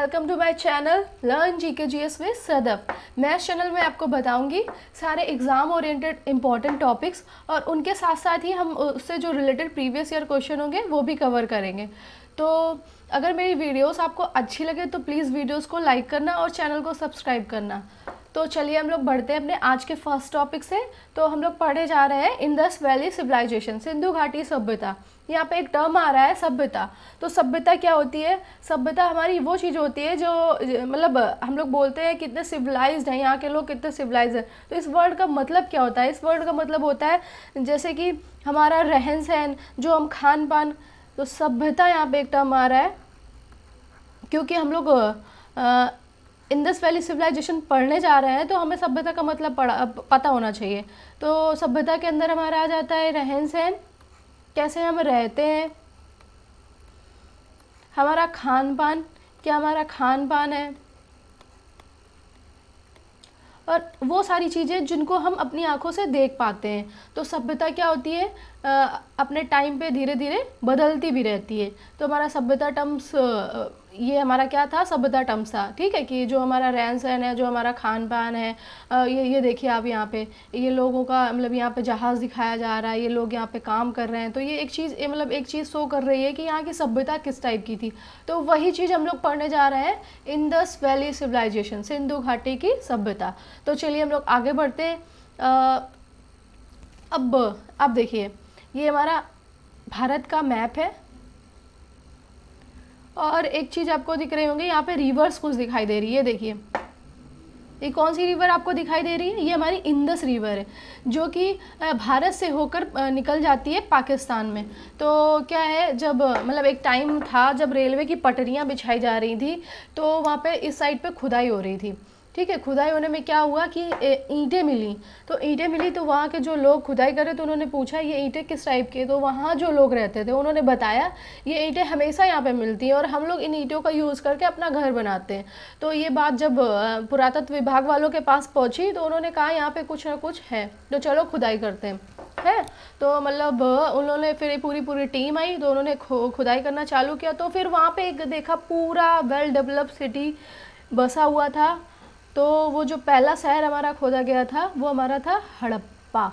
Welcome to my channel learn GK GS with Sadaf. मैं इस channel में आपको बताऊंगी सारे एग्ज़ाम ओरिएंटेड इंपॉर्टेंट टॉपिक्स और उनके साथ साथ ही हम उससे जो रिलेटेड प्रीवियस ईयर क्वेश्चन होंगे वो भी कवर करेंगे। तो अगर मेरी वीडियोस आपको अच्छी लगे तो प्लीज़ वीडियोस को लाइक करना और चैनल को सब्सक्राइब करना। तो चलिए हम लोग बढ़ते हैं अपने आज के फर्स्ट टॉपिक से। तो हम लोग पढ़े जा रहे हैं इंडस वैली सिविलाइजेशन, सिंधु घाटी सभ्यता। यहाँ पे एक टर्म आ रहा है सभ्यता। तो सभ्यता क्या होती है? सभ्यता हमारी वो चीज़ होती है जो मतलब हम लोग बोलते हैं कितने सिविलाइज्ड हैं, यहाँ के लोग कितने सिविलाइज्ड हैं। तो इस वर्ड का मतलब क्या होता है? इस वर्ड का मतलब होता है जैसे कि हमारा रहन सहन, जो हम खान पान। तो सभ्यता यहाँ पे एक टर्म आ रहा है क्योंकि हम लोग इंडस वैली सिविलाइजेशन पढ़ने जा रहे हैं तो हमें सभ्यता का मतलब पता होना चाहिए। तो सभ्यता के अंदर हमारा आ जाता है रहन सहन, कैसे हम रहते हैं, हमारा खान पान, क्या हमारा खान पान है, और वो सारी चीज़ें जिनको हम अपनी आंखों से देख पाते हैं। तो सभ्यता क्या होती है? अपने टाइम पे धीरे धीरे बदलती भी रहती है। तो हमारा सभ्यता टर्म्स ये हमारा क्या था? सभ्यता टर्म्स था। ठीक है कि जो हमारा रहन सहन है, जो हमारा खान पान है, ये देखिए आप यहाँ पे ये लोगों का मतलब यहाँ पे जहाज़ दिखाया जा रहा है, ये लोग यहाँ पे काम कर रहे हैं। तो ये एक चीज़ मतलब एक चीज़ शो कर रही है कि यहाँ की सभ्यता किस टाइप की थी। तो वही चीज़ हम लोग पढ़ने जा रहे हैं, इंडस वैली सिविलाइजेशन, सिंधु घाटी की सभ्यता। तो चलिए हम लोग आगे बढ़ते हैं। अब देखिए ये हमारा भारत का मैप है और एक चीज़ आपको दिख रही होंगी, यहाँ पे रिवर्स कुछ दिखाई दे रही है। देखिए ये कौन सी रिवर आपको दिखाई दे रही है? ये हमारी इंडस रिवर है जो कि भारत से होकर निकल जाती है पाकिस्तान में। तो क्या है, जब मतलब एक टाइम था जब रेलवे की पटरियाँ बिछाई जा रही थी तो वहाँ पे इस साइड पे खुदाई हो रही थी। ठीक है, खुदाई होने में क्या हुआ कि ईंटें मिली। तो ईंटें मिली तो वहाँ के जो लोग खुदाई करे तो उन्होंने पूछा ये ईंटें किस टाइप की है। तो वहाँ जो लोग रहते थे उन्होंने बताया ये ईंटें हमेशा यहाँ पे मिलती हैं और हम लोग इन ईंटों का यूज़ करके अपना घर बनाते हैं। तो ये बात जब पुरातत्व विभाग वालों के पास पहुँची तो उन्होंने कहा यहाँ पे कुछ ना कुछ है, तो चलो खुदाई करते हैं। है तो मतलब उन्होंने फिर पूरी टीम आई तो उन्होंने खुदाई करना चालू किया। तो फिर वहाँ पे एक देखा पूरा वेल डेवलप्ड सिटी बसा हुआ था। तो वो जो पहला शहर हमारा खोदा गया था वो हमारा था हड़प्पा।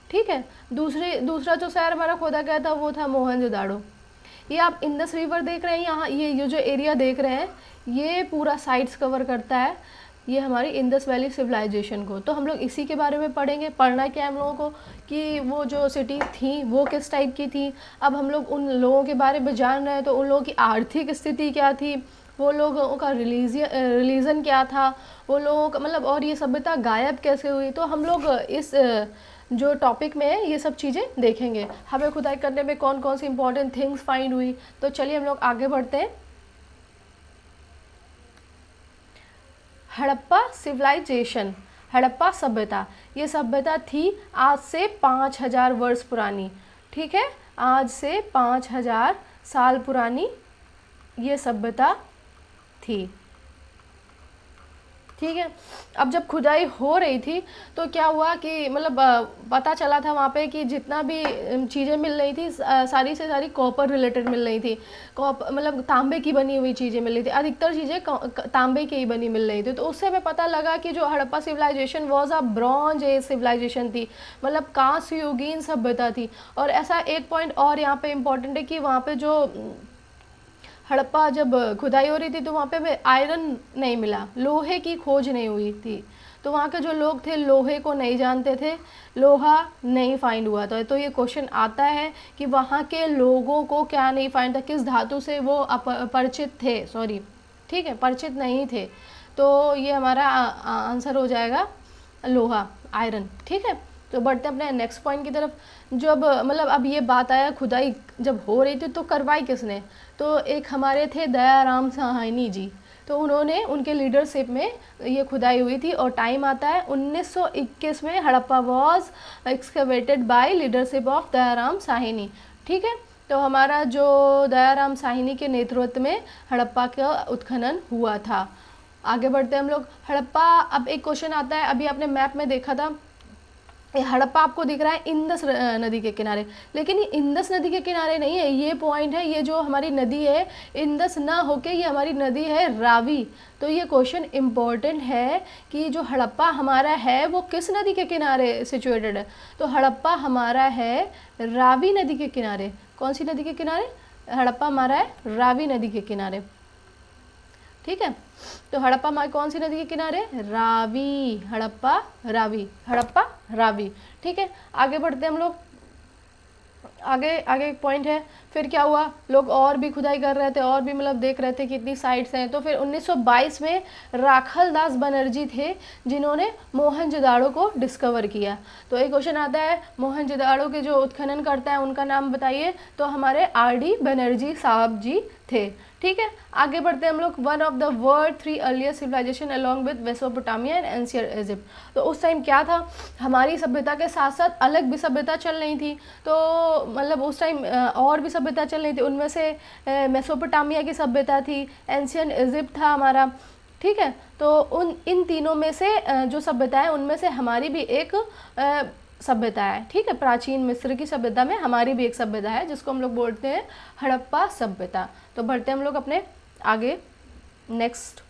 ठीक है, दूसरा जो शहर हमारा खोदा गया था वो था मोहनजोदाड़ो। ये आप इंडस रिवर देख रहे हैं, यहाँ ये जो एरिया देख रहे हैं ये पूरा साइट्स कवर करता है ये हमारी इंडस वैली सिविलाइजेशन को। तो हम लोग इसी के बारे में पढ़ेंगे। पढ़ना क्या है हम लोगों को कि वो जो सिटी थी वो किस टाइप की थी। अब हम लोग उन लोगों के बारे में जान रहे हैं तो उन लोगों की आर्थिक स्थिति क्या थी, वो लोगों का रिलीजन क्या था, वो लोगों का मतलब, और ये सभ्यता गायब कैसे हुई। तो हम लोग इस जो टॉपिक में है ये सब चीज़ें देखेंगे। हमें खुदाई करने में कौन कौन सी इंपॉर्टेंट थिंग्स फाइंड हुई। तो चलिए हम लोग आगे बढ़ते हैं। हड़प्पा सिविलाइजेशन, हड़प्पा सभ्यता, ये सभ्यता थी आज से 5000 वर्ष पुरानी। ठीक है, आज से 5000 साल पुरानी ये सभ्यता थी। ठीक है, अब जब खुदाई हो रही थी तो क्या हुआ कि मतलब पता चला था वहाँ पे कि जितना भी चीज़ें मिल रही थी सारी से सारी कॉपर रिलेटेड मिल रही थी। मतलब तांबे की बनी हुई चीज़ें मिल रही थी, अधिकतर चीज़ें तांबे की ही बनी मिल रही थी। तो उससे हमें पता लगा कि जो Harappa civilisation was a bronze age civilisation थी, मतलब कांस्य युगीन सभ्यता थी। और ऐसा एक पॉइंट और यहाँ पे इम्पोर्टेंट है कि वहाँ पे जो हड़प्पा जब खुदाई हो रही थी तो वहाँ पे हमें आयरन नहीं मिला, लोहे की खोज नहीं हुई थी। तो वहाँ के जो लोग थे लोहे को नहीं जानते थे, लोहा नहीं फाइंड हुआ था। तो ये क्वेश्चन आता है कि वहाँ के लोगों को क्या नहीं फाइंड था, किस धातु से वो अपरिचित थे, सॉरी ठीक है परिचित नहीं थे। तो ये हमारा आंसर हो जाएगा लोहा, आयरन। ठीक है, तो बढ़ते हैं अपने नेक्स्ट पॉइंट की तरफ। जब मतलब अब ये बात आया खुदाई जब हो रही थी तो करवाई किसने? तो एक हमारे थे दयाराम साहनी जी। तो उन्होंने उनके लीडरशिप में ये खुदाई हुई थी और टाइम आता है 1921 में Harappa was excavated by leadership of Dayaram Sahni. ठीक है, तो हमारा जो दयाराम साहनी के नेतृत्व में हड़प्पा का उत्खनन हुआ था। आगे बढ़ते हैं हम लोग। हड़प्पा, अब एक क्वेश्चन आता है, अभी आपने मैप में देखा था ये हड़प्पा आपको दिख रहा है इंदस नदी के किनारे, लेकिन ये इंदस नदी के किनारे नहीं है, ये पॉइंट है, ये जो हमारी नदी है इंदस ना होके ये हमारी नदी है रावी। तो ये क्वेश्चन इम्पोर्टेंट है कि जो हड़प्पा हमारा है वो किस नदी के किनारे सिचुएटेड है। तो हड़प्पा हमारा है रावी नदी के किनारे। कौन सी नदी के किनारे? हड़प्पा हमारा है रावी नदी के किनारे। ठीक है, तो हड़प्पा हमारी कौन सी नदी के किनारे? रावी। हड़प्पा रावी, हड़प्पा रावी। ठीक है, आगे बढ़ते हैं हम लोग। आगे आगे एक पॉइंट है, फिर क्या हुआ, लोग और भी खुदाई कर रहे थे, और भी मतलब देख रहे थे कि इतनी साइट्स हैं। तो फिर 1922 में राखल दास बनर्जी थे जिन्होंने मोहनजोदाड़ो को डिस्कवर किया। तो एक क्वेश्चन आता है, मोहनजोदाड़ो के जो उत्खनन करता है उनका नाम बताइए। तो हमारे RD बनर्जी साहब जी थे। ठीक है, आगे बढ़ते हैं हम लोग। One of the world 3 earlier civilisation along with Mesopotamia and ancient Egypt. तो उस टाइम क्या था, हमारी सभ्यता के साथ साथ अलग भी सभ्यता चल रही थी। तो मतलब उस टाइम और भी सभ्यता चल रही थी, उनमें से मेसोपोटामिया की सभ्यता थी, एंशिएंट इजिप्ट था हमारा। ठीक है, तो इन तीनों में से जो सभ्यता है उनमें से हमारी भी एक सभ्यता है। ठीक है, प्राचीन मिस्र की सभ्यता में हमारी भी एक सभ्यता है जिसको हम लोग बोलते हैं हड़प्पा सभ्यता। तो बढ़ते हैं हम लोग अपने आगे नेक्स्ट।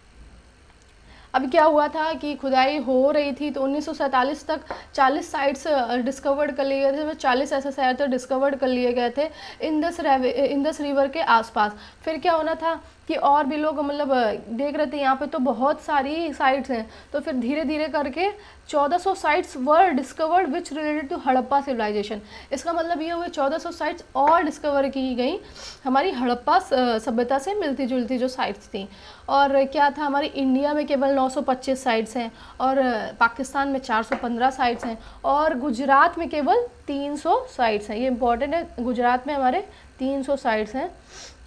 अब क्या हुआ था कि खुदाई हो रही थी, तो 1947 तक 40 साइट्स डिस्कवर्ड कर लिए गए थे। 40 ऐसे शहर थे डिस्कवर्ड कर लिए गए थे इंदस रिवर के आसपास। फिर क्या होना था कि और भी लोग मतलब देख रहे थे यहाँ पे तो बहुत सारी साइट्स हैं। तो फिर धीरे धीरे करके 1400 sites were discovered which related to Harappa civilisation. इसका मतलब ये हुए 1400 साइट्स और डिस्कवर की गई हमारी हड़प्पा सभ्यता से मिलती जुलती जो साइट्स थी। और क्या था, हमारी इंडिया में केवल 925 साइट्स हैं, और पाकिस्तान में 415 साइट्स हैं, और गुजरात में केवल 300 साइट्स हैं। ये इंपॉर्टेंट है, गुजरात में हमारे 300 साइट्स हैं,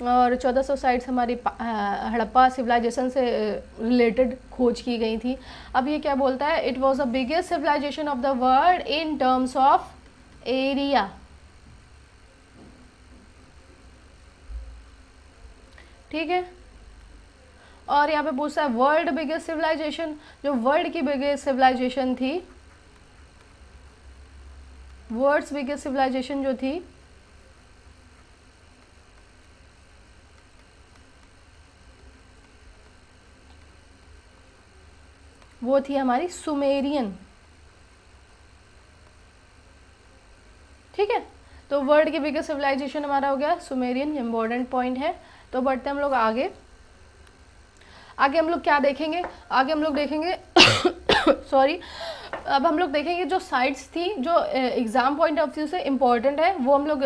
और 1400 साइट्स हमारी हड़प्पा सिविलाइजेशन से रिलेटेड खोज की गई थी। अब ये क्या बोलता है, it was the biggest civilisation of the world in terms of area. ठीक है, और यहाँ पे पूछता है वर्ल्ड बिगेस्ट सिविलाइजेशन। जो वर्ल्ड की बिगेस्ट सिविलाइजेशन थी, वर्ल्ड्स बिगेस्ट सिविलाइजेशन जो थी वो थी हमारी सुमेरियन। ठीक है, तो वर्ल्ड की बिगेस्ट सिविलाइजेशन हमारा हो गया सुमेरियन, इम्पोर्टेंट पॉइंट है। तो बढ़ते हम लोग आगे। आगे हम लोग क्या देखेंगे, आगे हम लोग देखेंगे सॉरी, अब हम लोग देखेंगे जो साइट्स थी जो एग्ज़ाम पॉइंट ऑफ व्यू से इम्पॉर्टेंट है वो हम लोग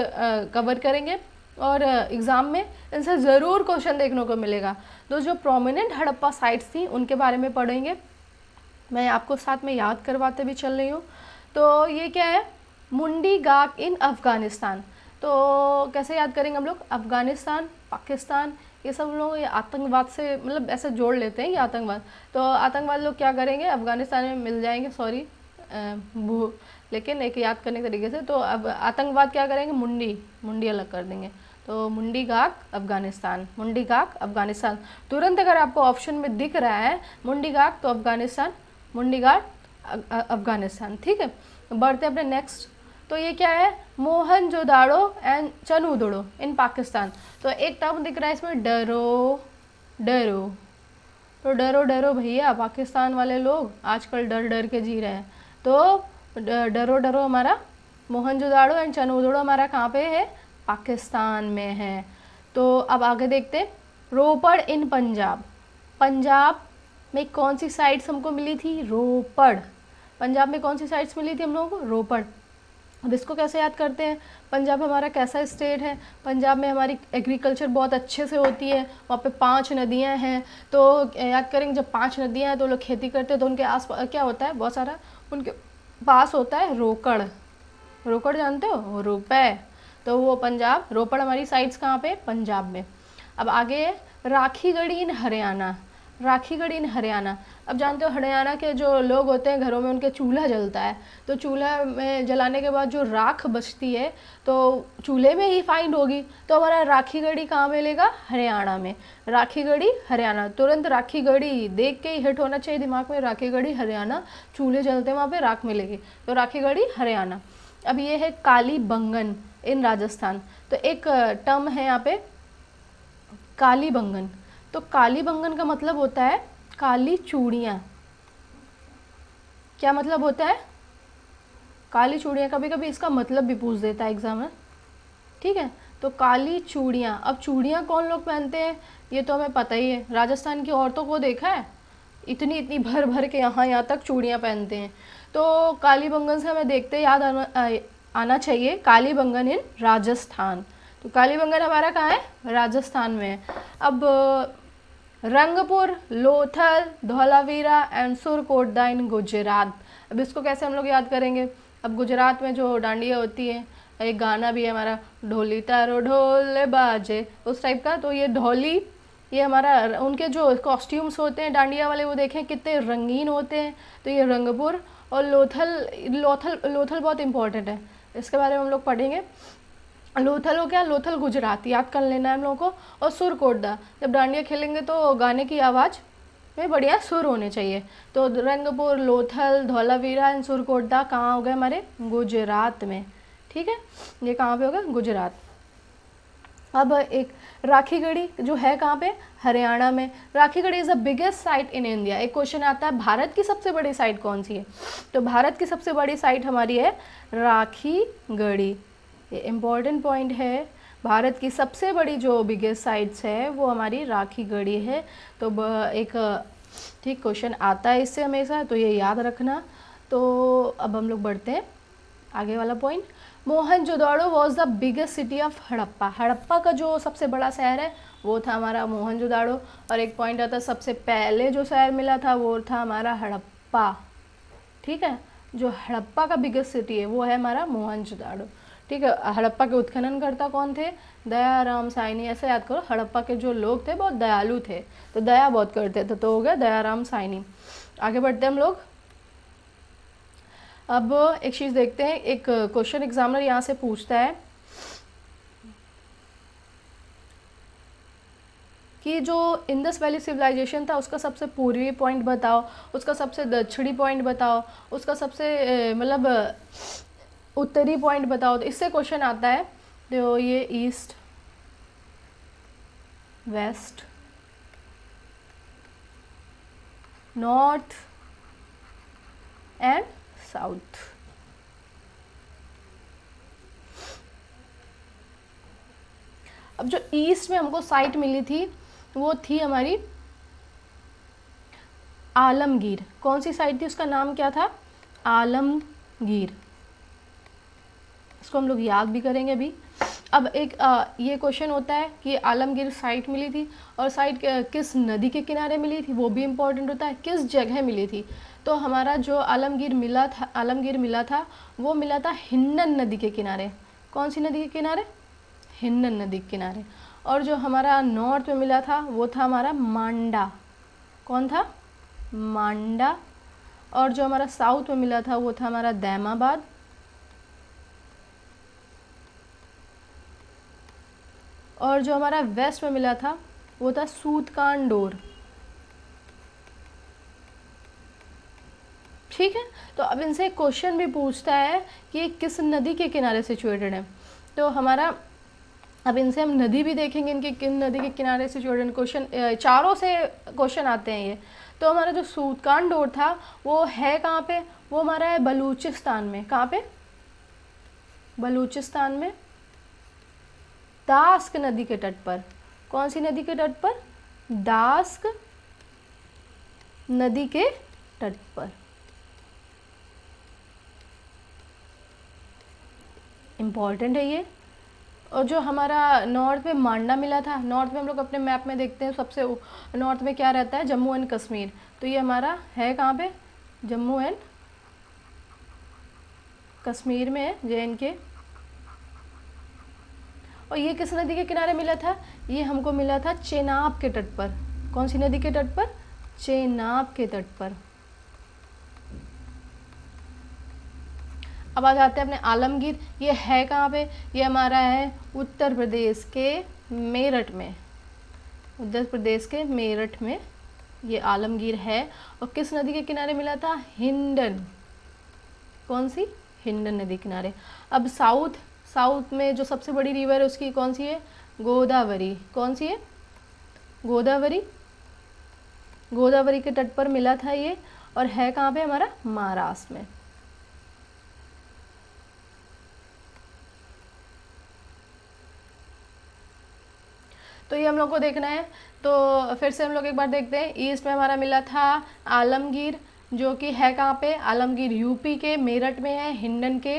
कवर करेंगे, और एग्ज़ाम में इनसे ज़रूर क्वेश्चन देखने को मिलेगा। तो जो प्रोमिनेंट हड़प्पा साइट्स थी उनके बारे में पढ़ेंगे, मैं आपको साथ में याद करवाते भी चल रही हूँ। तो ये क्या है, मुंडी गाक इन अफ़गानिस्तान। तो कैसे याद करेंगे हम लोग, अफ़गानिस्तान, पाकिस्तान, ये सब लोग ये आतंकवाद से मतलब ऐसे जोड़ लेते हैं ये आतंकवाद। तो आतंकवाद लोग क्या करेंगे, अफ़गानिस्तान में मिल जाएंगे, सॉरी लेकिन एक याद करने के तरीके से। तो अब आतंकवाद क्या करेंगे, मुंडी अलग कर देंगे। तो मुंडी गाक अफ़गानिस्तान, मुंडी गाक अफ़गानिस्तान। तुरंत अगर आपको ऑप्शन में दिख रहा है मुंडी गाक तो अफ़गानिस्तान, मुंडी गाक अफ़गानिस्तान। ठीक है, बढ़ते हैं अपने नेक्स्ट। तो ये क्या है, मोहनजोदाड़ो एंड चनूदड़ो इन पाकिस्तान। तो एक टर्म दिख रहा है इसमें, डरो डरो। तो डरो डरो भैया, पाकिस्तान वाले लोग आजकल डर डर के जी रहे हैं। तो डरो डरो हमारा मोहनजोदाड़ो एंड चनूदड़ो हमारा कहाँ पे है, पाकिस्तान में है। तो अब आगे देखते, रोपड़ इन पंजाब। पंजाब में कौन सी साइट्स हमको मिली थी, रोपड़। पंजाब में कौन सी साइट्स मिली थी हम लोगों को, रोपड़। अब इसको कैसे याद करते हैं, पंजाब हमारा कैसा स्टेट है, पंजाब में हमारी एग्रीकल्चर बहुत अच्छे से होती है, वहाँ पे 5 नदियाँ हैं। तो याद करेंगे जब 5 नदियाँ हैं तो लोग खेती करते हैं, तो उनके आस क्या होता है, बहुत सारा उनके पास होता है रोकड़। रोकड़ जानते हो, रुपए। तो वो पंजाब, रोपड़ हमारी साइट्स कहाँ पे, पंजाब में। अब आगे राखीगढ़ी इन हरियाणा। राखी गढ़ी इन हरियाणा। अब जानते हो हरियाणा के जो लोग होते हैं घरों में उनके चूल्हा जलता है, तो चूल्हा में जलाने के बाद जो राख बचती है तो चूल्हे में ही फाइंड होगी। तो हमारा राखी गढ़ी कहाँ मिलेगा? हरियाणा में। राखी गढ़ी हरियाणा, तुरंत राखी गढ़ी देख के ही हिट होना चाहिए दिमाग में, राखी गढ़ी हरियाणा, चूल्हे जलते हैं वहाँ पे राख मिलेगी, तो राखी गढ़ी हरियाणा। अब ये है कालीबंगन इन राजस्थान। तो एक टर्म है यहाँ पे कालीबंगन। तो कालीबंगन का मतलब होता है काली चूड़ियाँ। क्या मतलब होता है? काली चूड़ियाँ। कभी कभी इसका मतलब भी पूछ देता है एग्जाम में, ठीक है। तो काली चूड़ियाँ। अब चूड़ियाँ कौन लोग पहनते हैं ये तो हमें पता ही है, राजस्थान की औरतों को देखा है, इतनी इतनी भर भर के यहाँ तक चूड़ियाँ पहनते हैं। तो कालीबंगन से हमें देखते याद आना चाहिए कालीबंगन इन राजस्थान। तो कालीबंगन हमारा कहाँ है? राजस्थान में है। अब रंगपुर, लोथल, धौलावीरा एंड सुरकोटदा इन गुजरात। अब इसको कैसे हम लोग याद करेंगे? अब गुजरात में जो डांडिया होती है, एक गाना भी है हमारा, ढोली तारो ढोल बाजे, उस टाइप का। तो ये ढोली, ये हमारा उनके जो कॉस्ट्यूम्स होते हैं डांडिया वाले वो देखें कितने रंगीन होते हैं। तो ये रंगपुर और लोथल, लोथल बहुत इंपॉर्टेंट है, इसके बारे में हम लोग पढ़ेंगे। लोथल हो गया, लोथल गुजरात, याद कर लेना है हम लोगों को। और सुरकोटदा, जब डांडिया खेलेंगे तो गाने की आवाज़ में बढ़िया सुर होने चाहिए। तो रंगपुर, लोथल, धौलावीरा एंड सुरकोटदा कहाँ हो गए? हमारे गुजरात में, ठीक है। ये कहाँ पे होगा? गुजरात। अब एक राखी गढ़ी जो है कहाँ पे? हरियाणा में। Rakhigarhi is the biggest site in India. एक क्वेश्चन आता है भारत की सबसे बड़ी साइट कौन सी है? तो भारत की सबसे बड़ी साइट हमारी है राखी गढ़ी। ये इम्पॉर्टेंट पॉइंट है, भारत की सबसे बड़ी जो बिगेस्ट साइट्स है वो हमारी राखी गढ़ी है। तो एक ठीक क्वेश्चन आता है इससे हमेशा, तो ये याद रखना। तो अब हम लोग बढ़ते हैं आगे वाला point. Mohenjodaro was the biggest city of Harappa. Harappa का जो सबसे बड़ा शहर है वो था हमारा मोहनजोदाड़ो। और एक पॉइंट आता है सबसे पहले जो शहर मिला था वो था हमारा हड़प्पा, ठीक है। जो हड़प्पा का बिगेस्ट सिटी है वो है हमारा मोहनजोदाड़ो, ठीक है। हड़प्पा के उत्खननकर्ता कौन थे? दयाराम साइनी। ऐसे याद करो, हड़प्पा के जो लोग थे बहुत दयालु थे, तो दया बहुत करते थे, तो हो गया दयाराम साइनी। आगे बढ़ते हैं हम लोग। अब एक चीज़ देखते हैं, एक क्वेश्चन एग्जामिनर यहाँ से पूछता है कि जो इंडस वैली सिविलाइजेशन था उसका सबसे पूर्वी पॉइंट बताओ, उसका सबसे दक्षिणी पॉइंट बताओ, उसका सबसे मतलब उत्तरी पॉइंट बताओ। तो इससे क्वेश्चन आता है। तो ये east, west, north and south. अब जो ईस्ट में हमको साइट मिली थी वो थी हमारी आलमगीर। कौन सी साइट थी? उसका नाम क्या था? आलमगीर। इसको हम लोग याद भी करेंगे अभी। अब एक ये क्वेश्चन होता है कि आलमगीर साइट मिली थी और साइट किस नदी के किनारे मिली थी वो भी इम्पोर्टेंट होता है, किस जगह मिली थी। तो हमारा जो आलमगीर मिला था वो मिला था हिन्नन नदी के किनारे। कौन सी नदी के किनारे? हिन्नन नदी के किनारे। और जो हमारा नॉर्थ में मिला था वो था हमारा मांडा। कौन था? मांडा। और जो हमारा साउथ में मिला था वो था हमारा दैमाबाद। और जो हमारा वेस्ट में मिला था वो था सूतकांडोर, ठीक है। तो अब इनसे क्वेश्चन भी पूछता है कि ये किस नदी के किनारे सिचुएटेड है। तो हमारा अब इनसे हम नदी भी देखेंगे, इनके किन नदी के किनारे सिचुएटेड क्वेश्चन, चारों से क्वेश्चन आते हैं ये। तो हमारा जो सूतकांडोर था वो है कहाँ पे? वो हमारा है बलूचिस्तान में। कहाँ पे? बलूचिस्तान में, दास्क नदी के तट पर। कौन सी नदी के तट पर? दास्क नदी के तट पर। इम्पॉर्टेंट है ये। और जो हमारा नॉर्थ में मांडा मिला था, नॉर्थ में हम लोग अपने मैप में देखते हैं सबसे नॉर्थ में क्या रहता है? जम्मू एंड कश्मीर। तो ये हमारा है कहाँ पे? जम्मू एंड कश्मीर में है, JNK। और ये किस नदी के किनारे मिला था? ये हमको मिला था चेनाब के तट पर। कौन सी नदी के तट पर? चेनाब के तट पर। अब आ जाते हैं अपने आलमगीर। ये है कहाँ पे? ये हमारा है उत्तर प्रदेश के मेरठ में। उत्तर प्रदेश के मेरठ में ये आलमगीर है। और किस नदी के किनारे मिला था? हिंडन। कौन सी? हिंडन नदी किनारे। अब साउथ में जो सबसे बड़ी रिवर है उसकी कौन सी है? गोदावरी। कौन सी है? गोदावरी। गोदावरी के तट पर मिला था ये। और है कहाँ पे? हमारा महाराष्ट्र में। तो ये हम लोग को देखना है। तो फिर से हम लोग एक बार देखते हैं। ईस्ट में हमारा मिला था आलमगीर, जो कि है कहाँ पे? आलमगीर यूपी के मेरठ में है, हिंडन के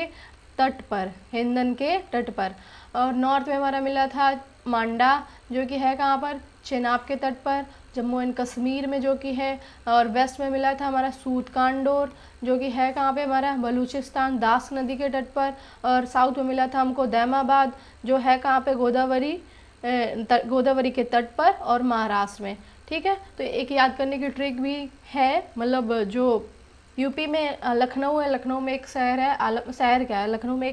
तट पर। हिंडन के तट पर। और नॉर्थ में हमारा मिला था मांडा, जो कि है कहाँ पर? चेनाब के तट पर, जम्मू एंड कश्मीर में जो कि है। और वेस्ट में मिला था हमारा सूतकांडोर, जो कि है कहाँ पे? हमारा बलूचिस्तान, दास नदी के तट पर। और साउथ में मिला था हमको दैमाबाद, जो है कहाँ पे? गोदावरी के तट पर और महाराष्ट्र में। ठीक है, तो एक याद करने की ट्रिक भी है। मतलब जो यूपी में लखनऊ है, लखनऊ में एक शहर है, शहर क्या है, लखनऊ में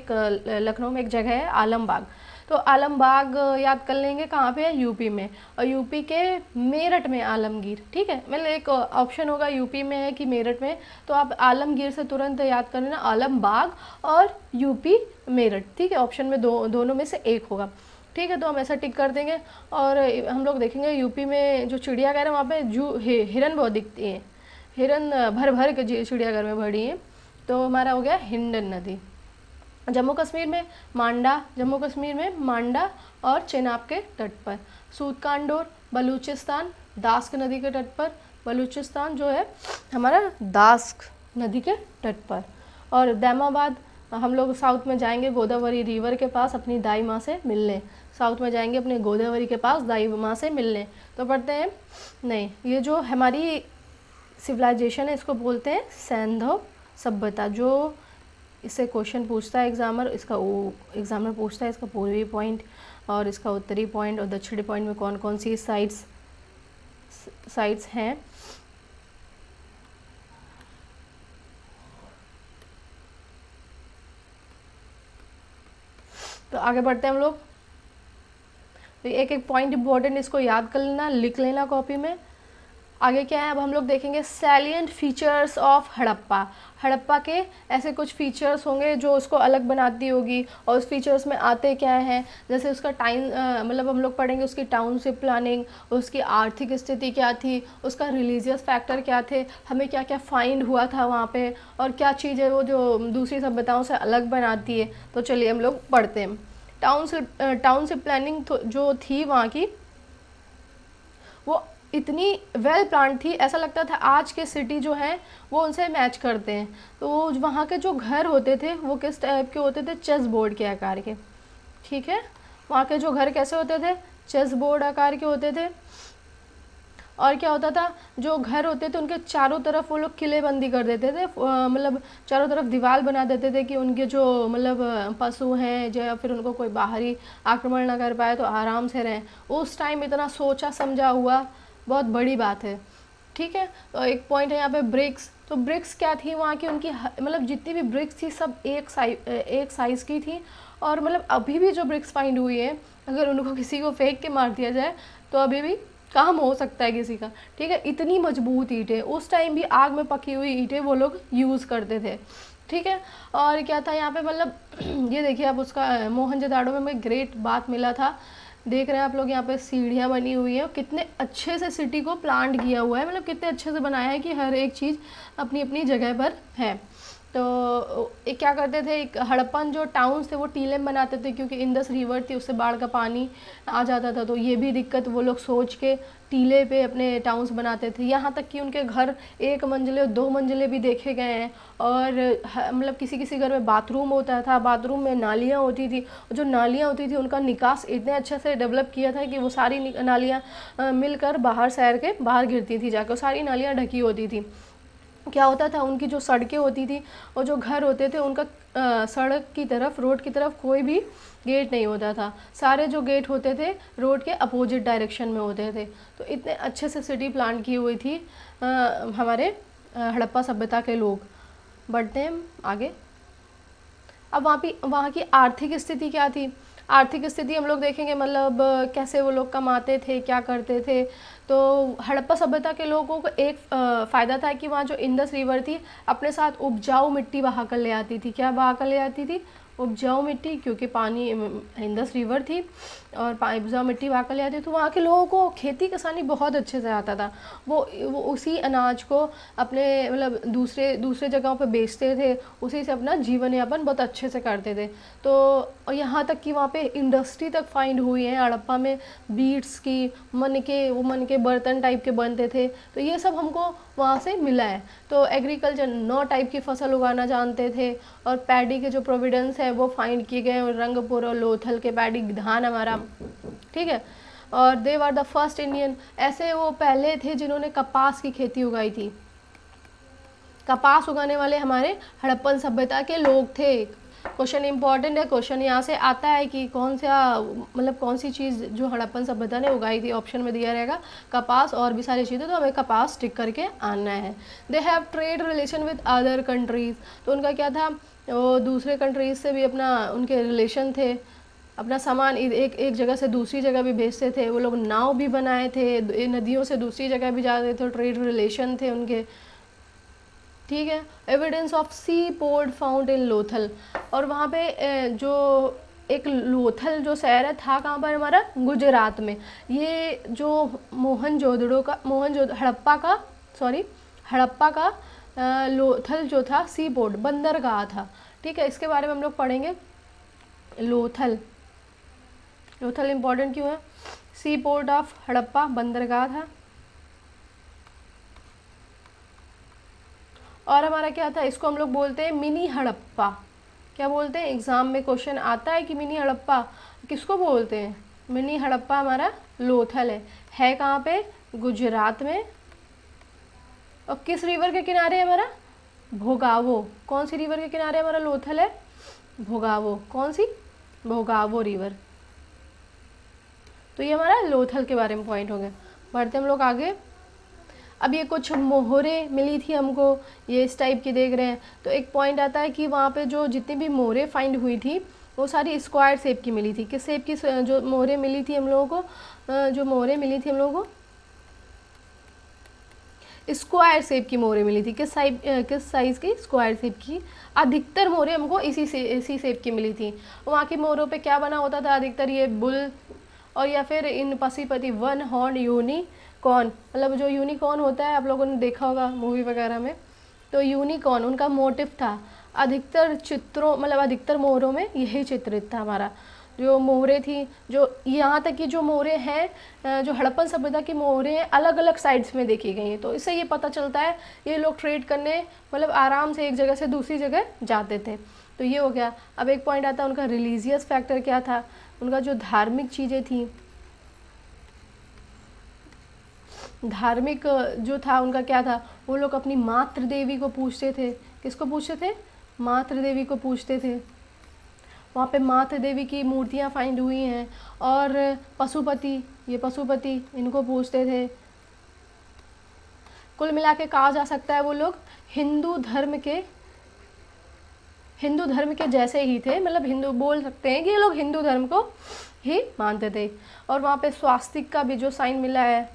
एक जगह है आलमबाग। तो आलमबाग याद कर लेंगे, कहाँ पे है? यूपी में। और यूपी के मेरठ में आलमगीर। ठीक है, मतलब एक ऑप्शन होगा यूपी में है कि मेरठ में, तो आप आलमगीर से तुरंत याद कर लेना आलमबाग और यूपी मेरठ। ठीक है, ऑप्शन में दोनों में से एक होगा। ठीक है, तो हम ऐसा टिक कर देंगे। और हम लोग देखेंगे यूपी में जो चिड़ियाघर है वहाँ पे हिरन बहुत दिखती हैं। हिरन भर भर के चिड़ियाघर में भरी हैं। तो हमारा हो गया हिंडन नदी। जम्मू कश्मीर में मांडा और चेनाब के तट पर। सूतकांडोर बलूचिस्तान, दास्क नदी के तट पर। बलूचिस्तान जो है हमारा दास्क नदी के तट पर। और दैमाबाद हम लोग साउथ में जाएंगे गोदावरी रिवर के पास अपनी दाई माँ से मिलने। साउथ में जाएंगे अपने गोदावरी के पास दाई माँ से मिलने। तो पढ़ते हैं, नहीं, ये जो हमारी सिविलाइजेशन है इसको बोलते हैं सैंधव सभ्यता। जो इससे क्वेश्चन पूछता है एग्जामर, एग्जामर पूछता है इसका पूर्वी पॉइंट और इसका उत्तरी पॉइंट और दक्षिणी पॉइंट में कौन कौन सी साइट्स हैं। तो आगे बढ़ते हैं हम लोग। तो एक एक पॉइंट इंपॉर्टेंट, इसको याद कर लेना, लिख लेना कॉपी में। आगे क्या है? अब हम लोग देखेंगे salient features of Harappa. Harappa के ऐसे कुछ फीचर्स होंगे जो उसको अलग बनाती होगी, और उस फीचर्स में आते क्या हैं? जैसे उसका टाइम, मतलब हम लोग पढ़ेंगे उसकी टाउनशिप प्लानिंग, उसकी आर्थिक स्थिति क्या थी, उसका रिलीजियस फैक्टर क्या थे, हमें क्या क्या फाइंड हुआ था वहाँ पे, और क्या चीज़ है वो जो दूसरी सभ्यताओं से अलग बनाती है। तो चलिए हम लोग पढ़ते हैं। टाउनशिप प्लानिंग जो थी वहाँ की, वो इतनी वेल प्लान थी, ऐसा लगता था आज के सिटी जो हैं वो उनसे मैच करते हैं। तो वहाँ के जो घर होते थे वो किस टाइप के होते थे? चेस बोर्ड के आकार के। ठीक है, वहाँ के जो घर कैसे होते थे? चेस बोर्ड आकार के होते थे। और क्या होता था? जो घर होते थे उनके चारों तरफ वो लोग किलेबंदी कर देते थे, मतलब चारों तरफ दीवार बना देते थे कि उनके जो मतलब पशु हैं जो, या फिर उनको कोई बाहरी आक्रमण ना कर पाए, तो आराम से रहें। उस टाइम इतना सोचा समझा हुआ, बहुत बड़ी बात है। ठीक है, तो एक पॉइंट है यहाँ पे ब्रिक्स। तो ब्रिक्स क्या थी वहाँ की? उनकी मतलब जितनी भी ब्रिक्स थी सब एक साइज़ की थी। और मतलब अभी भी जो ब्रिक्स फाइंड हुई है, अगर उनको किसी को फेंक के मार दिया जाए तो अभी भी काम हो सकता है किसी का। ठीक है, इतनी मजबूत ईंटें, उस टाइम भी आग में पकी हुई ईंटें वो लोग यूज़ करते थे। ठीक है, और क्या था यहाँ पे? मतलब ये देखिए आप, उसका मोहनजोदाड़ो में ग्रेट बात मिला था। देख रहे हैं आप लोग, यहाँ पे सीढ़ियाँ बनी हुई हैं, कितने अच्छे से सिटी को प्लांट किया हुआ है, मतलब कितने अच्छे से बनाया है कि हर एक चीज़ अपनी अपनी जगह पर है। तो एक क्या करते थे, एक हड़प्पन जो टाउन्स थे वो टीले में बनाते थे, क्योंकि इंदस रिवर थी उससे बाढ़ का पानी आ जाता था। तो ये भी दिक्कत वो लोग सोच के टीले पे अपने टाउन्स बनाते थे। यहाँ तक कि उनके घर 1 मंजिले 2 मंजिले भी देखे गए हैं। और मतलब किसी किसी घर में बाथरूम होता था, बाथरूम में नालियाँ होती थी। जो नालियाँ होती थी उनका निकास इतने अच्छे से डेवलप किया था कि वो सारी नालियाँ मिलकर बाहर शहर के बाहर गिरती थी जाकर, सारी नालियाँ ढकी होती थी। क्या होता था, उनकी जो सड़कें होती थी और जो घर होते थे उनका सड़क की तरफ, रोड की तरफ कोई भी गेट नहीं होता था। सारे जो गेट होते थे रोड के अपोजिट डायरेक्शन में होते थे। तो इतने अच्छे से सिटी प्लान की हुई थी हमारे हड़प्पा सभ्यता के लोग। बढ़ते हैं आगे। अब वहाँ की आर्थिक स्थिति क्या थी? आर्थिक स्थिति हम लोग देखेंगे, मतलब कैसे वो लोग कमाते थे, क्या करते थे। तो हड़प्पा सभ्यता के लोगों को एक फ़ायदा था कि वहाँ जो इंदस रिवर थी अपने साथ उपजाऊ मिट्टी बहा कर ले आती थी। क्या बहा कर ले आती थी? उपजाऊ मिट्टी, क्योंकि पानी इंदस रिवर थी और उपजाऊ मिट्टी बहा कर ले आती थी। तो वहाँ के लोगों को खेती किसानी बहुत अच्छे से आता था। वो उसी अनाज को अपने मतलब दूसरे जगहों पे बेचते थे, उसी से अपना जीवन यापन बहुत अच्छे से करते थे। तो यहाँ तक कि वहाँ पे इंडस्ट्री तक फाइंड हुई है हड़प्पा में, बीड्स की, मन के बर्तन टाइप के बनते थे। तो ये सब हमको वहाँ से मिला है। तो एग्रीकल्चर 9 टाइप की फसल उगाना जानते थे और पैडी के जो प्रोविडेंस है वो फाइंड किए गए, रंगपुर और लोथल के पैडी, धान हमारा, ठीक है। और दे वर द फर्स्ट इंडियन, ऐसे वो पहले थे जिन्होंने कपास की खेती उगाई थी। कपास उगाने वाले हमारे हड़प्पन सभ्यता के लोग थे। क्वेश्चन इंपॉर्टेंट है, क्वेश्चन यहाँ से आता है कि कौन सी चीज़ जो हड़प्पन सभ्यता ने उगाई थी। ऑप्शन में दिया रहेगा कपास और भी सारी चीज़ें, तो हमें कपास टिक करके आना है। They have trade relation with other countries, तो उनका क्या था, वो दूसरे कंट्रीज़ से भी अपना उनके रिलेशन थे, अपना सामान एक जगह से दूसरी जगह भी भेजते थे। वो लोग नाव भी बनाए थे, नदियों से दूसरी जगह भी जाते थे, ट्रेड रिलेशन थे उनके, ठीक है। Evidence of sea port found in Lothal, और वहाँ पे जो एक लोथल जो शहर है था कहाँ पर हमारा, गुजरात में। ये जो हड़प्पा का लोथल जो था सी पोर्ट, बंदरगाह था, ठीक है। इसके बारे में हम लोग पढ़ेंगे। लोथल इंपॉर्टेंट क्यों है? सी पोर्ट ऑफ हड़प्पा बंदरगाह था। और हमारा क्या था, इसको हम लोग बोलते हैं मिनी हड़प्पा। क्या बोलते हैं? एग्जाम में क्वेश्चन आता है कि मिनी हड़प्पा किसको बोलते हैं? मिनी हड़प्पा हमारा लोथल है कहाँ पे? गुजरात में। और किस रिवर के किनारे है हमारा? भोगावो। कौन सी रिवर के किनारे हमारा लोथल है? भोगावो। कौन सी? भोगावो रिवर। तो ये हमारा लोथल के बारे में पॉइंट हो गया। बढ़ते हम लोग आगे। अब ये कुछ मोहरें मिली थी हमको, ये इस टाइप की देख रहे हैं। तो एक पॉइंट आता है कि वहाँ पे जो जितनी भी मोहरें फाइंड हुई थी वो सारी स्क्वायर शेप की मिली थी। किस शेप की जो मोहरें मिली थी हम लोगों को? स्क्वायर शेप की मोहरें मिली थी। किस साइज़ की? स्क्वायर शेप की। अधिकतर मोहरें हमको इसी शेप की मिली थी। वहाँ की मोहरों पे क्या बना होता था? अधिकतर ये बुल और या फिर इन पशुपति वन हॉर्न यूनिकॉर्न, मतलब जो यूनिकॉर्न होता है आप लोगों ने देखा होगा मूवी वगैरह में, तो यूनिकॉर्न उनका मोटिव था। अधिकतर मोहरों में यही चित्रित था हमारा। जो मोहरें थी, जो यहाँ तक कि जो मोहरें हैं, जो हड़प्पन सभ्यता की मोहरें हैं, अलग अलग साइड्स में देखी गई हैं। तो इससे ये पता चलता है ये लोग ट्रेड करने मतलब आराम से एक जगह से दूसरी जगह जाते थे। तो ये हो गया। अब एक पॉइंट आता है उनका रिलीजियस फैक्टर क्या था? उनका जो धार्मिक चीज़ें थी, धार्मिक जो था उनका क्या था, वो लोग अपनी मातृ देवी को पूछते थे। किसको पूछते थे? मातृ देवी को पूछते थे। वहाँ पे मातृ देवी की मूर्तियाँ फाइंड हुई हैं। और पशुपति इनको पूछते थे। कुल मिला के कहा जा सकता है वो लोग हिंदू धर्म के जैसे ही थे, मतलब हिंदू बोल सकते हैं कि ये लोग हिंदू धर्म को ही मानते थे। और वहाँ पे स्वास्तिक का भी जो साइन मिला है,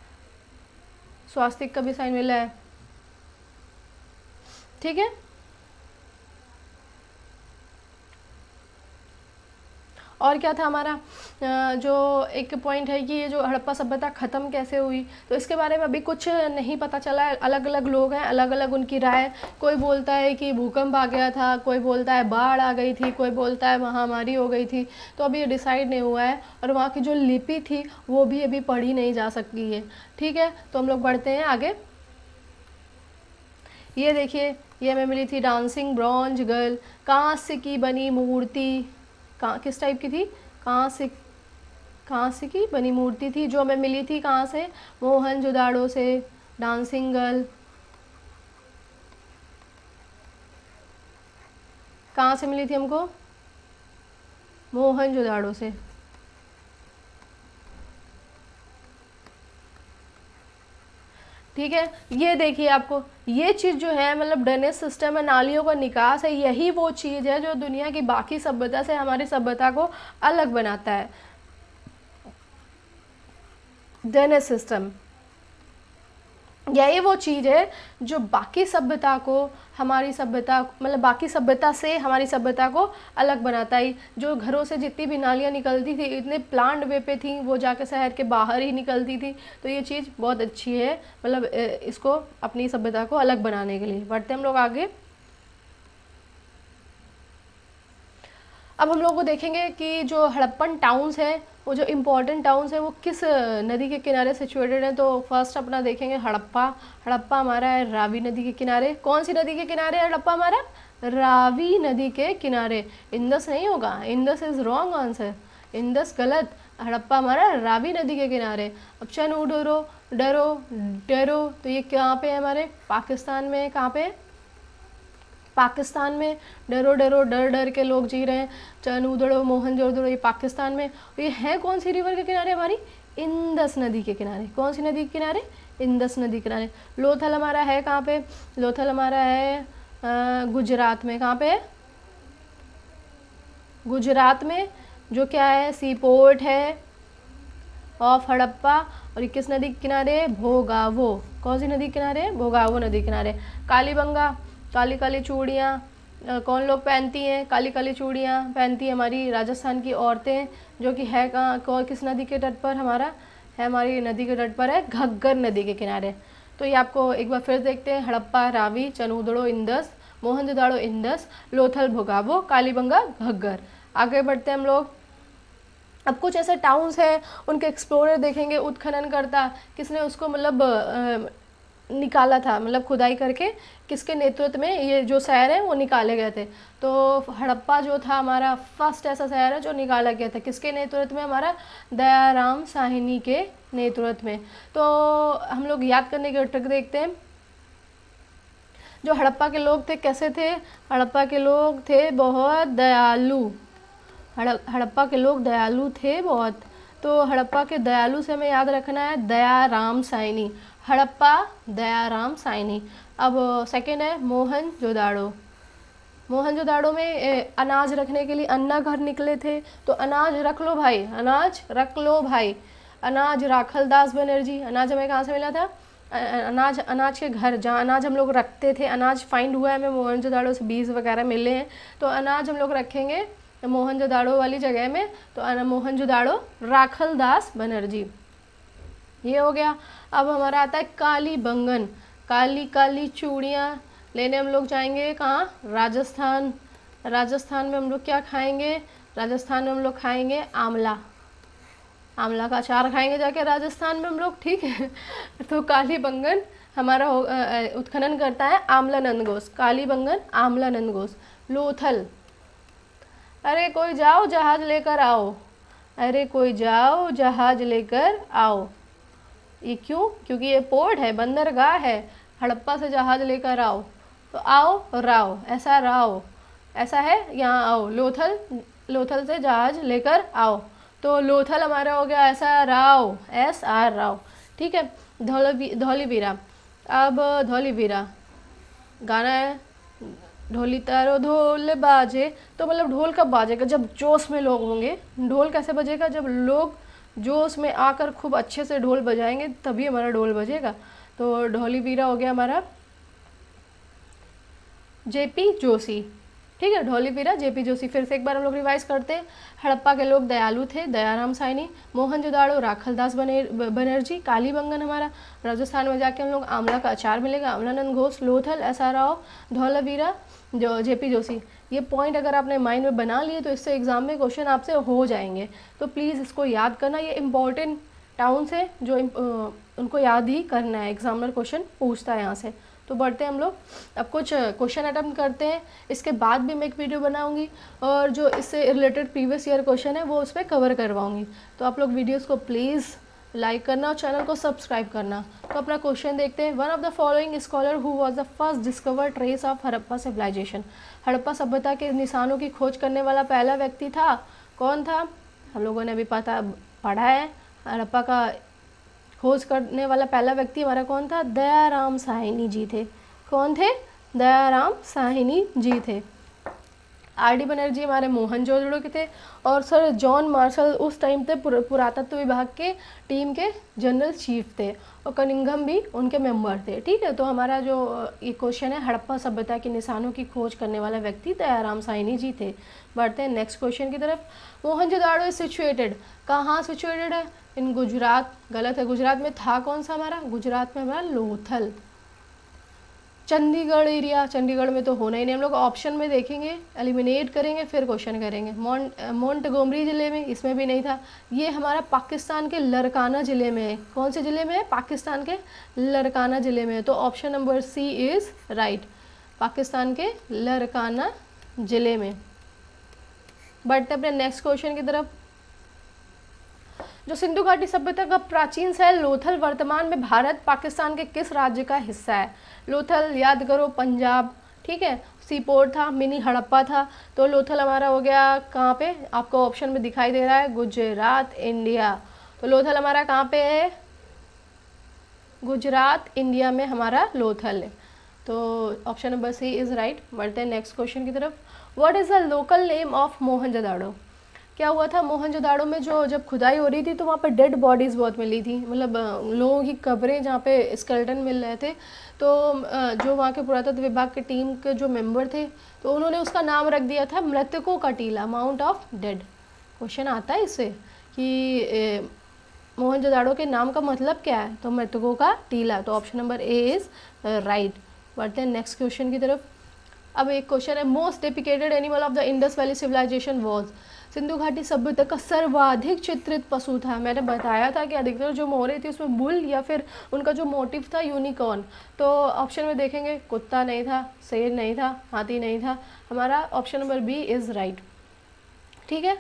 ठीक है। और क्या था हमारा जो एक पॉइंट है कि ये जो हड़प्पा सभ्यता ख़त्म कैसे हुई, तो इसके बारे में अभी कुछ नहीं पता चला है। अलग अलग लोग हैं, अलग अलग उनकी राय। कोई बोलता है कि भूकंप आ गया था, कोई बोलता है बाढ़ आ गई थी, कोई बोलता है महामारी हो गई थी। तो अभी ये डिसाइड नहीं हुआ है। और वहाँ की जो लिपि थी वो भी अभी पढ़ी नहीं जा सकी है, ठीक है। तो हम लोग बढ़ते हैं आगे। ये देखिए, ये हमें मिली थी डांसिंग ब्रॉन्ज गर्ल, कांस्य की बनी मूर्ति। किस टाइप की थी? कांस्य की बनी मूर्ति थी, जो हमें मिली थी कहाँ से? मोहनजोदाड़ो से। डांसिंग गर्ल, कहाँ से मिली थी हमको? मोहनजोदाड़ो से। ठीक है, ये देखिए आपको ये चीज़ जो है मतलब ड्रेनेज सिस्टम है, नालियों का निकास है, यही वो चीज़ है जो दुनिया की बाकी सभ्यता से हमारी सभ्यता को अलग बनाता है। ड्रेनेज सिस्टम यही वो चीज़ है जो बाकी सभ्यता को, हमारी सभ्यता मतलब बाकी सभ्यता से हमारी सभ्यता को अलग बनाता है। जो घरों से जितनी भी नालियाँ निकलती थी इतने प्लांट वे पे थी, वो जाके शहर के बाहर ही निकलती थी। तो ये चीज़ बहुत अच्छी है, मतलब इसको अपनी सभ्यता को अलग बनाने के लिए। बढ़ते हम लोग आगे। अब हम लोग को देखेंगे कि जो हड़प्पन टाउन्स है, वो जो इम्पोर्टेंट टाउन्स है वो किस नदी के किनारे सिचुएटेड है। तो फर्स्ट अपना देखेंगे हड़प्पा। हड़प्पा हमारा है रावी नदी के किनारे। कौन सी नदी के किनारे है हड़प्पा हमारा? रावी नदी के किनारे। इंदस नहीं होगा, Indus is wrong answer, Indus गलत। हड़प्पा हमारा रावी नदी के किनारे। अब चनूडोरो डरो डरो, तो ये कहाँ पे है? हमारे पाकिस्तान में। कहाँ पे? पाकिस्तान में। डरो डरो डर डर के लोग जी रहे हैं। चनूदड़ो मोहनजोदड़ो ये पाकिस्तान में। ये है कौन सी रिवर के किनारे? हमारी इंदस नदी के किनारे। कौन सी नदी के किनारे? इंदस नदी के किनारे। लोथल हमारा है कहाँ पे? लोथल हमारा है गुजरात में। कहाँ पे है? गुजरात में। जो क्या है? सी पोर्ट है ऑफ हड़प्पा। और ये किस नदी के किनारे? भोगावो। कौन सी नदी के किनारे? भोगावो नदी के किनारे। कालीबंगा, काली काली चूड़ियाँ कौन लोग पहनती हैं? काली काली चूड़ियाँ पहनती हैं हमारी राजस्थान की औरतें, जो कि है कहाँ, कौन किस नदी के तट पर? हमारा है हमारी नदी के तट पर है घग्गर नदी के किनारे। तो ये आपको एक बार फिर देखते हैं। Harappa Ravi, Chanhudaro Indus, Mohenjodaro Indus, Lothal Bhogavo, Kalibangan Ghaggar. आगे बढ़ते हैं हम लोग। अब कुछ ऐसे टाउन्स हैं उनके एक्सप्लोरर देखेंगे। उत्खनन करता किसने उसको मतलब निकाला था, मतलब खुदाई करके किसके नेतृत्व में ये जो शहर है वो निकाले गए थे। तो हड़प्पा जो था हमारा फर्स्ट ऐसा शहर है जो निकाला गया था। किसके नेतृत्व में? हमारा दयाराम साहनी के नेतृत्व में। तो हम लोग याद करने के ट्रिक देखते हैं। जो हड़प्पा के लोग थे कैसे थे? हड़प्पा के लोग थे बहुत दयालु। हड़प्पा के लोग दयालु थे बहुत। तो हड़प्पा के दयालु से हमें याद रखना है दयाराम साइनी। हड़प्पा दयाराम साइनी। अब सेकेंड है मोहनजोदाड़ो। मोहनजोदाड़ो में अनाज रखने के लिए अन्ना घर निकले थे। तो अनाज रख लो भाई, अनाज रख लो भाई। अनाज राखलदास बनर्जी। अनाज हमें कहाँ से मिला था? अनाज के घर जहाँ अनाज हम लोग रखते थे। अनाज फाइंड हुआ है हमें मोहनजोदाड़ो से, बीज वगैरह मिले हैं। तो अनाज हम लोग रखेंगे मोहनजोदाड़ो वाली जगह में। तो मोहनजोदाड़ो राखलदास बनर्जी, ये हो गया। अब हमारा आता है कालीबंगन। काली काली चूड़ियाँ लेने हम लोग जाएंगे कहाँ? राजस्थान। राजस्थान में हम लोग क्या खाएंगे? राजस्थान में हम लोग खाएंगे आंवला। आंवला का अचार खाएंगे जाके राजस्थान में हम लोग, ठीक है। तो कालीबंगन हमारा उत्खनन करता है आमलानंद घोष। कालीबंगन आमलानंद घोष। लोथल, अरे कोई जाओ जहाज लेकर आओ, अरे कोई जाओ जहाज लेकर आओ। ये क्यों? क्योंकि ये पोर्ट है, बंदरगाह है। हड़प्पा से जहाज लेकर आओ, तो आओ राओ, ऐसा राओ, ऐसा है यहाँ आओ। लोथल, लोथल से जहाज लेकर आओ। तो लोथल हमारा हो गया ऐसा राव, एस आर राव, ठीक है। धौलीवीरा। अब धौलीवीरा गाना है, ढोली तारो ढोल बाजे। तो मतलब ढोल कब बाजेगा? जब जोश में लोग होंगे। ढोल कैसे बजेगा? जब लोग जोश में आकर खूब अच्छे से ढोल बजाएंगे तभी हमारा ढोल बजेगा। तो धौलीवीरा हो गया हमारा जेपी जोशी, ठीक है। धौलीवीरा जेपी जोशी। फिर से एक बार हम लोग रिवाइज करते हैं। हड़प्पा के लोग दयालु थे, दयाराम साइनी। मोहनजोदाड़ो राखलदास बनर्जी। कालीबंगन हमारा राजस्थान में जाके हम लोग आंवला का अचार मिलेगा, आमलानंद घोष। Lothal S R Rao. धौलावीरा जो जेपी जोशी। ये पॉइंट अगर आपने माइंड में बना लिए तो इससे एग्जाम में क्वेश्चन आपसे हो जाएंगे। तो प्लीज़ इसको याद करना। ये इंपॉर्टेंट टाउन्स है जो उनको याद ही करना है, एग्जामिनर क्वेश्चन पूछता है यहाँ से। तो बढ़ते हैं हम लोग, अब कुछ क्वेश्चन अटेम्प्ट करते हैं। इसके बाद भी मैं एक वीडियो बनाऊंगी और जो इससे रिलेटेड प्रीवियस ईयर क्वेश्चन है वो उस पर कवर करवाऊंगी। तो आप लोग वीडियोस को प्लीज़ लाइक करना और चैनल को सब्सक्राइब करना। तो अपना क्वेश्चन देखते हैं। One of the following scholar who was the first discover trace of Harappa civilisation. Harappa सभ्यता के निशानों की खोज करने वाला पहला व्यक्ति था, कौन था? हम लोगों ने अभी पढ़ा है। हड़प्पा का खोज करने वाला पहला व्यक्ति हमारा कौन था? दयाराम साहनी जी थे। कौन थे? दयाराम साहनी जी थे। आर.डी. बनर्जी हमारे मोहनजोदड़ो के थे और सर जॉन मार्शल उस टाइम पे पुरातत्व विभाग के टीम के जनरल चीफ थे और कनिंघम भी उनके मेंबर थे। ठीक है, तो हमारा जो ये क्वेश्चन है, हड़प्पा सभ्यता के निशानों की खोज करने वाला व्यक्ति दयाराम साहनी जी थे। बढ़ते हैं नेक्स्ट क्वेश्चन की तरफ। मोहनजोदाड़ो इज सिचुएटेड, कहाँ सिचुएटेड है? इन गुजरात। गलत है, गुजरात में था कौन सा हमारा? गुजरात में हमारा लोथल। चंडीगढ़ एरिया, चंडीगढ़ में तो होना ही नहीं। हम लोग ऑप्शन में देखेंगे, एलिमिनेट करेंगे, फिर क्वेश्चन करेंगे। मोंटगोमरी ज़िले में, इसमें भी नहीं था। ये हमारा पाकिस्तान के लरकाना ज़िले में है। कौन से ज़िले में है? पाकिस्तान के लरकाना ज़िले में है। तो option number C is right, Pakistan के लरकाना ज़िले में। बढ़ते अपने नेक्स्ट क्वेश्चन की तरफ। जो सिंधु घाटी सभ्यता का प्राचीन शहर लोथल वर्तमान में भारत पाकिस्तान के किस राज्य का हिस्सा है? लोथल याद करो, पंजाब। ठीक है, सीपोर्ट था, मिनी हड़प्पा था। तो लोथल हमारा हो गया कहाँ पे? आपको ऑप्शन में दिखाई दे रहा है, गुजरात, इंडिया। तो लोथल हमारा कहाँ पे है? गुजरात, इंडिया में हमारा लोथल है। तो option number C is right. बढ़ते हैं नेक्स्ट क्वेश्चन की तरफ। What is the local name of Mohenjodaro? क्या हुआ था मोहनजोदाड़ो में? जब खुदाई हो रही थी तो वहाँ पे डेड बॉडीज़ बहुत मिली थी, मतलब लोगों की कब्रें जहाँ पे स्केलेटन मिल रहे थे। तो जो वहाँ के पुरातत्व विभाग के टीम के जो मेंबर थे, तो उन्होंने उसका नाम रख दिया था मृतकों का टीला, माउंट ऑफ डेड। क्वेश्चन आता है इससे कि मोहनजोदाड़ो के नाम का मतलब क्या है? तो मृतकों का टीला। तो option number A is right. बढ़ते हैं नेक्स्ट क्वेश्चन की तरफ। अब एक क्वेश्चन है, most depicted animal of the Indus Valley civilisation was. Sindhu घाटी सभ्यता का सर्वाधिक चित्रित पशु था। मैंने बताया था कि अधिकतर जो मोहरे थी उसमें बुल या फिर उनका जो मोटिव था यूनिकॉर्न। तो ऑप्शन में देखेंगे, कुत्ता नहीं था, शेर नहीं था, हाथी नहीं था। हमारा option number B is right. ठीक है,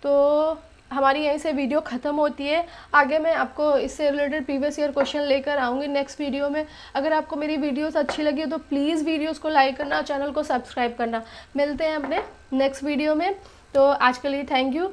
तो हमारी यहीं से वीडियो ख़त्म होती है। आगे मैं आपको इससे रिलेटेड प्रीवियस ईयर क्वेश्चन लेकर आऊँगी नेक्स्ट वीडियो में। अगर आपको मेरी वीडियोस अच्छी लगी तो प्लीज़ वीडियोस को लाइक करना, चैनल को सब्सक्राइब करना। मिलते हैं अपने नेक्स्ट वीडियो में। तो आज के लिए थैंक यू।